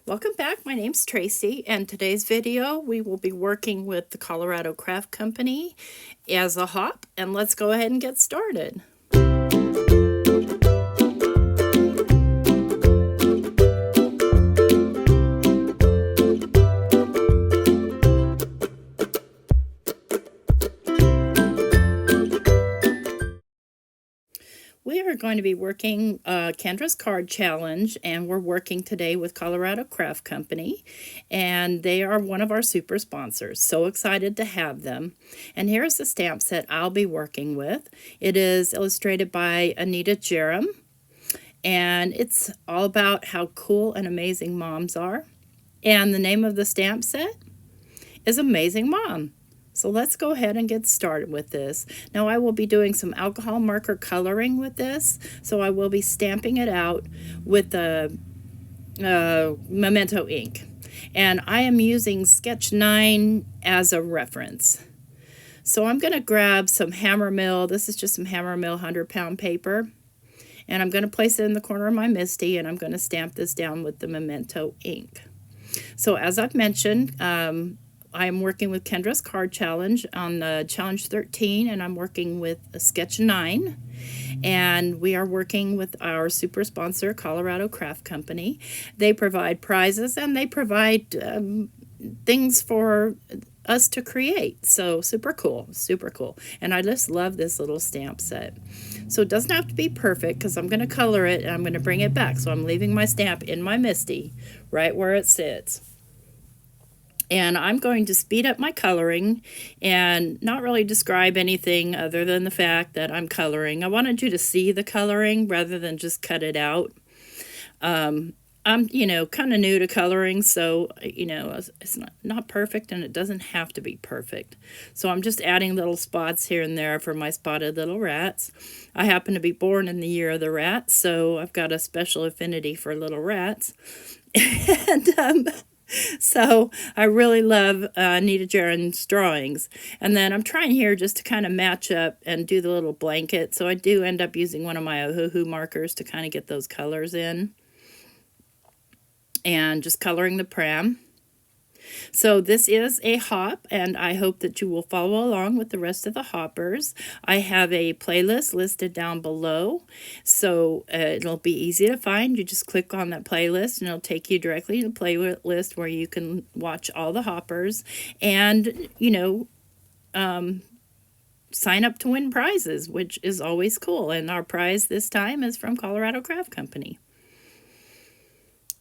Welcome back. My name's Tracy, and today's video we will be working with the Colorado Craft Company as a hop, and let's go ahead and get started. We are going to be working Kendra's card challenge, and we're working today with Colorado Craft Company, and they are one of our super sponsors. So excited to have them. And here's the stamp set I'll be working with. It is illustrated by Anita Jerem, and it's all about how cool and amazing moms are. And the name of the stamp set is Amazing Mom. So let's go ahead and get started with this. Now I will be doing some alcohol marker coloring with this. So I will be stamping it out with the Memento ink. And I am using Sketch 9 as a reference. So I'm going to grab some Hammermill. This is just some Hammermill 100-pound paper. And I'm going to place it in the corner of my MISTI, and I'm going to stamp this down with the Memento ink. So as I've mentioned, I'm working with Kendra's card challenge on the challenge 13, and I'm working with a Sketch 9, and we are working with our super sponsor, Colorado Craft Company. They provide prizes, and they provide things for us to create. So super cool, super cool. And I just love this little stamp set. So it doesn't have to be perfect, because I'm going to color it and I'm going to bring it back. So I'm leaving my stamp in my MISTI right where it sits. And I'm going to speed up my coloring and not really describe anything other than the fact that I'm coloring. I wanted you to see the coloring rather than just cut it out. I'm, kind of new to coloring, so, it's not perfect, and it doesn't have to be perfect. So I'm just adding little spots here and there for my spotted little rats. I happen to be born in the year of the rat, so I've got a special affinity for little rats. And, so I really love Anita Jerem's drawings. And then I'm trying here just to kind of match up and do the little blanket. So I do end up using one of my Ohuhu markers to kind of get those colors in. And just coloring the pram. So this is a hop, and I hope that you will follow along with the rest of the hoppers. I have a playlist listed down below, so it'll be easy to find. You just click on that playlist, and it'll take you directly to the playlist where you can watch all the hoppers and, sign up to win prizes, which is always cool. And our prize this time is from Colorado Craft Company.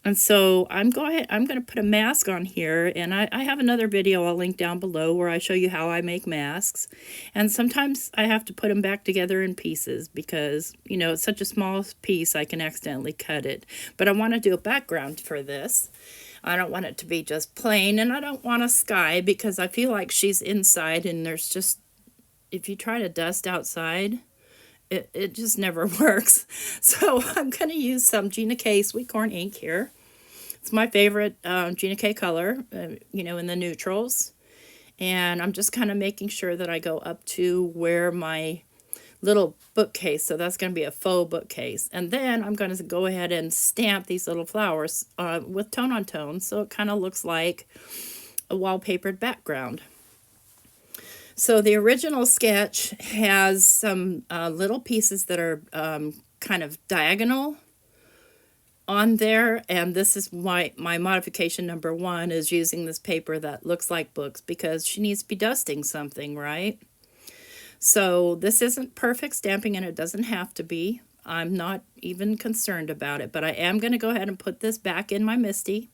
And so I'm going to put a mask on here, and I have another video I'll link down below where I show you how I make masks. And sometimes I have to put them back together in pieces because, it's such a small piece I can accidentally cut it. But I want to do a background for this. I don't want it to be just plain, and I don't want a sky because I feel like she's inside, and there's just, if you try to dust outside, it just never works. So I'm going to use some Gina K Sweet Corn ink here. It's my favorite Gina K color, in the neutrals. And I'm just kind of making sure that I go up to where my little bookcase, so that's going to be a faux bookcase. And then I'm going to go ahead and stamp these little flowers with tone on tone, so it kind of looks like a wallpapered background. So the original sketch has some little pieces that are kind of diagonal on there, and this is my modification number 1 is using this paper that looks like books because she needs to be dusting something, right? So this isn't perfect stamping, and it doesn't have to be. I'm not even concerned about it, but I am going to go ahead and put this back in my MISTI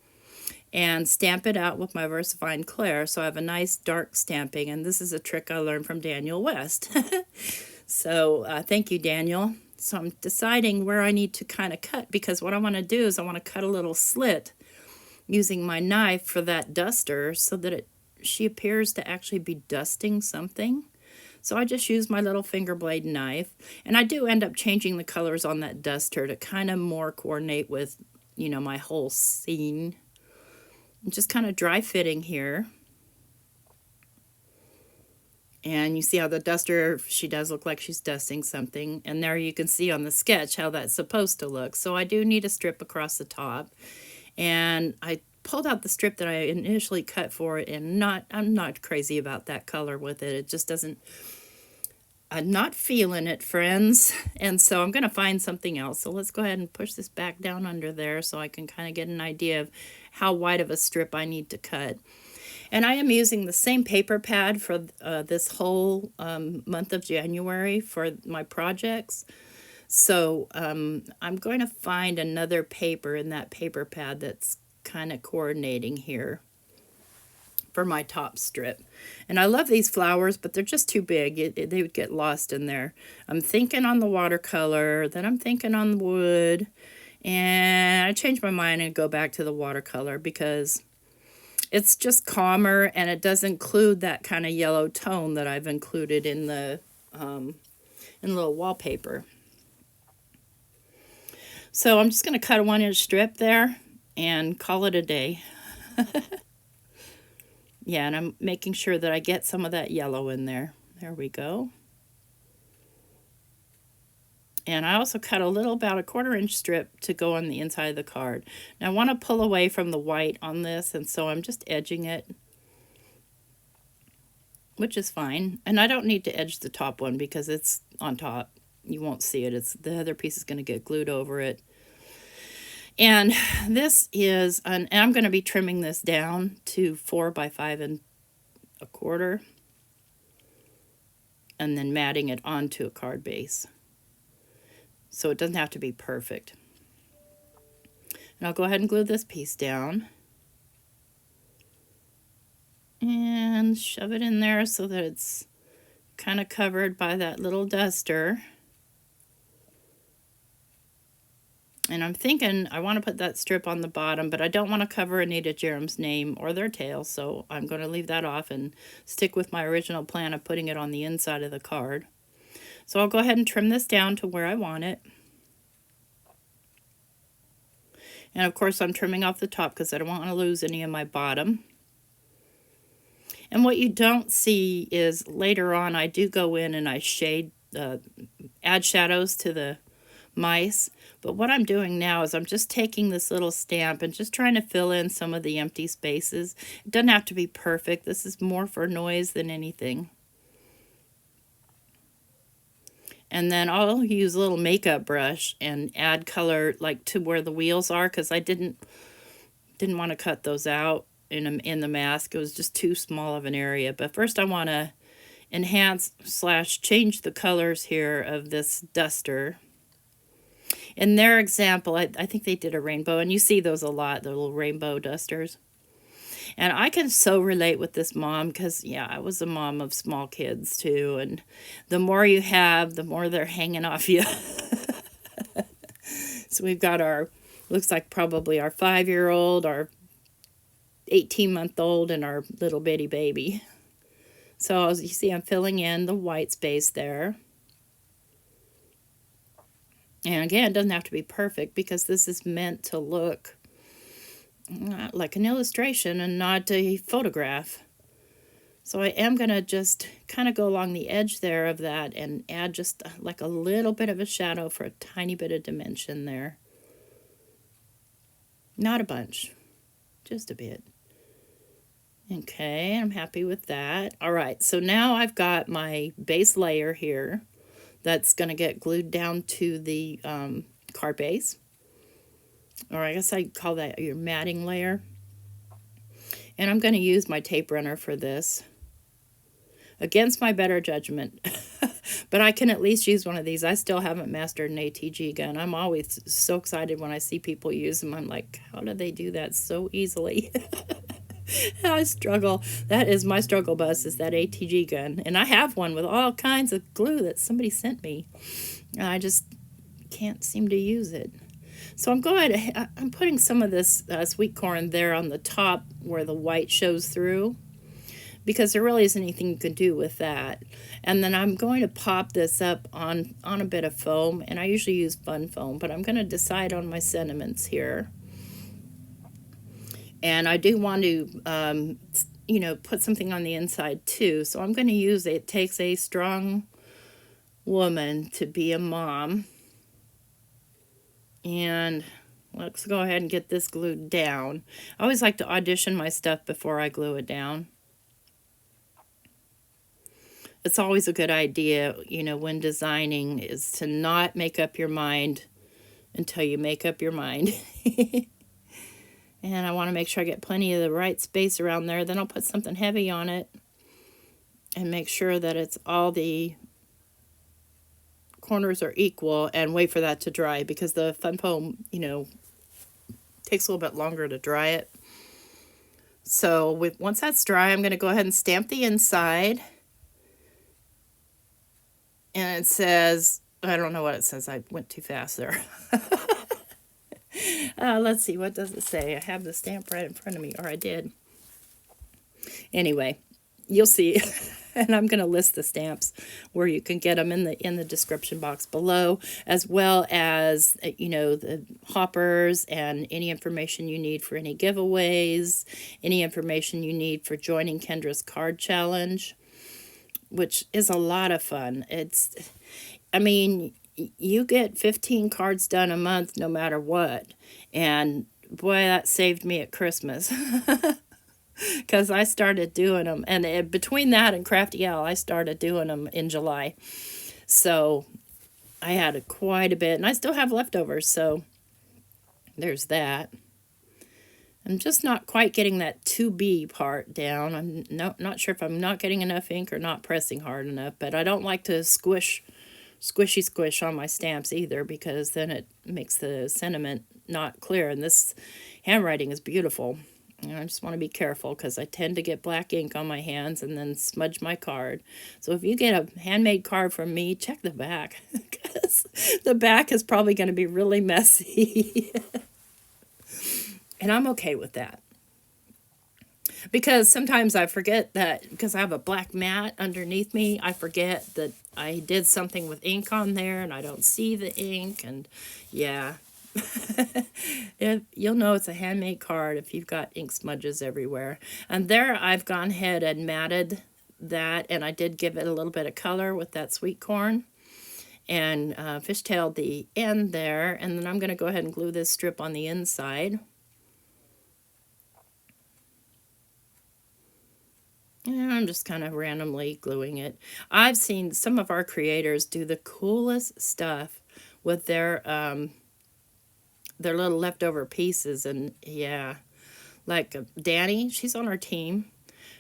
and stamp it out with my VersaFine Clair, so I have a nice dark stamping, and this is a trick I learned from Daniel West. So thank you, Daniel. So I'm deciding where I need to kind of cut, because what I want to do is I want to cut a little slit using my knife for that duster so that she appears to actually be dusting something. So I just use my little finger blade knife, and I do end up changing the colors on that duster to kind of more coordinate with, my whole scene. Just kind of dry fitting here. And you see how the duster, she does look like she's dusting something. And there you can see on the sketch how that's supposed to look. So I do need a strip across the top. And I pulled out the strip that I initially cut for it, and I'm not crazy about that color with it. It just doesn't, I'm not feeling it, friends. And so I'm going to find something else. So let's go ahead and push this back down under there so I can kind of get an idea of how wide of a strip I need to cut. And I am using the same paper pad for this whole month of January for my projects. So I'm going to find another paper in that paper pad that's kind of coordinating here for my top strip. And I love these flowers, but they're just too big. They would get lost in there. I'm thinking on the watercolor, then I'm thinking on the wood, and I change my mind and go back to the watercolor because it's just calmer and it does include that kind of yellow tone that I've included in the little wallpaper. So I'm just going to cut a 1-inch strip there and call it a day. Yeah, and I'm making sure that I get some of that yellow in there. There we go. And I also cut a little, about a 1/4-inch strip to go on the inside of the card. Now I want to pull away from the white on this, and so I'm just edging it, which is fine. And I don't need to edge the top one because it's on top. You won't see it. It's the other piece is going to get glued over it. And this is, and I'm going to be trimming this down to 4 by 5 1/4, and then matting it onto a card base. So it doesn't have to be perfect. And I'll go ahead and glue this piece down. And shove it in there so that it's kind of covered by that little duster. And I'm thinking I want to put that strip on the bottom, but I don't want to cover Anita Jerem's name or their tail, so I'm going to leave that off and stick with my original plan of putting it on the inside of the card. So I'll go ahead and trim this down to where I want it. And of course I'm trimming off the top because I don't want to lose any of my bottom. And what you don't see is later on I do go in and I shade, add shadows to the mice. But what I'm doing now is I'm just taking this little stamp and just trying to fill in some of the empty spaces. It doesn't have to be perfect. This is more for noise than anything. And then I'll use a little makeup brush and add color like to where the wheels are, because I didn't want to cut those out in the mask. It was just too small of an area. But first I want to enhance / change the colors here of this duster. In their example, I think they did a rainbow, and you see those a lot, the little rainbow dusters. And I can so relate with this mom because, yeah, I was a mom of small kids too. And the more you have, the more they're hanging off you. So we've got our, looks like probably our 5-year-old, our 18-month-old, and our little bitty baby. So as you see, I'm filling in the white space there. And again, it doesn't have to be perfect because this is meant to look like an illustration and not a photograph. So I am going to just kind of go along the edge there of that and add just like a little bit of a shadow for a tiny bit of dimension there. Not a bunch, just a bit. Okay, I'm happy with that. All right, so now I've got my base layer here that's going to get glued down to the card base. Or I guess I'd call that your matting layer. And I'm going to use my tape runner for this, against my better judgment. But I can at least use one of these. I still haven't mastered an ATG gun. I'm always so excited when I see people use them. I'm like, how do they do that so easily? I struggle. That is my struggle bus, is that ATG gun. And I have one with all kinds of glue that somebody sent me. I just can't seem to use it. So I'm putting some of this sweet corn there on the top where the white shows through, because there really isn't anything you can do with that. And then I'm going to pop this up on a bit of foam, and I usually use fun foam, but I'm going to decide on my sentiments here. And I do want to, put something on the inside too. So I'm going to use It Takes a Strong Woman to Be a Mom. And let's go ahead and get this glued down. I always like to audition my stuff before I glue it down. It's always a good idea, you know, when designing, is to not make up your mind until you make up your mind. And I want to make sure I get plenty of the right space around there. Then I'll put something heavy on it and make sure that it's all the corners are equal, and wait for that to dry, because the fun foam, you know, takes a little bit longer to dry it. So once that's dry, I'm going to go ahead and stamp the inside. And it says, I don't know what it says. I went too fast there. Let's see, what does it say? I have the stamp right in front of me, or I did. Anyway, you'll see. And I'm going to list the stamps where you can get them in the description box below, as well as, you know, the hoppers and any information you need for any giveaways, any information you need for joining Kendra's card challenge, which is a lot of fun. I mean, you get 15 cards done a month no matter what. And boy, that saved me at Christmas. Because I started doing them. And between that and Crafty Owl, I started doing them in July. So I had quite a bit. And I still have leftovers. So there's that. I'm just not quite getting that 2B part down. I'm not sure if I'm not getting enough ink or not pressing hard enough. But I don't like to squish on my stamps either, because then it makes the sentiment not clear. And this handwriting is beautiful. And I just want to be careful, because I tend to get black ink on my hands and then smudge my card. So if you get a handmade card from me, check the back, because the back is probably going to be really messy. And I'm okay with that. Because sometimes I forget that, because I have a black mat underneath me, I forget that I did something with ink on there and I don't see the ink. And yeah, you'll know it's a handmade card if you've got ink smudges everywhere. And there I've gone ahead and matted that, and I did give it a little bit of color with that sweet corn, and fishtailed the end there. And then I'm going to go ahead and glue this strip on the inside. And I'm just kind of randomly gluing it. I've seen some of our creators do the coolest stuff with their little leftover pieces. And yeah, like Danny, she's on our team.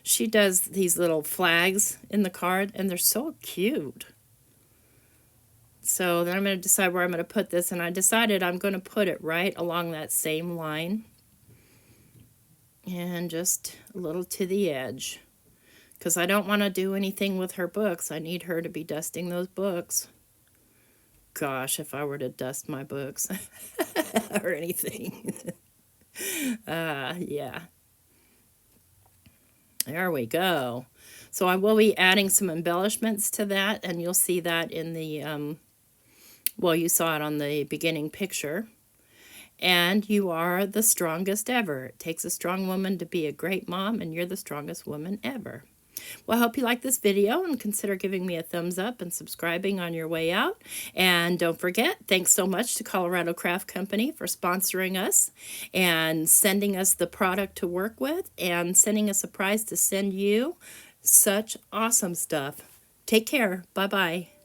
She does these little flags in the card, and they're so cute. So then I'm going to decide where I'm going to put this, and I decided I'm going to put it right along that same line. And just a little to the edge. Because I don't want to do anything with her books. I need her to be dusting those books. Gosh, if I were to dust my books or anything. Yeah. There we go. So I will be adding some embellishments to that, and you'll see that in the, well, you saw it on the beginning picture. And you are the strongest ever. It takes a strong woman to be a great mom, and you're the strongest woman ever. Well, I hope you like this video, and consider giving me a thumbs up and subscribing on your way out. And don't forget, thanks so much to Colorado Craft Company for sponsoring us and sending us the product to work with, and sending us a prize to send you such awesome stuff. Take care. Bye-bye.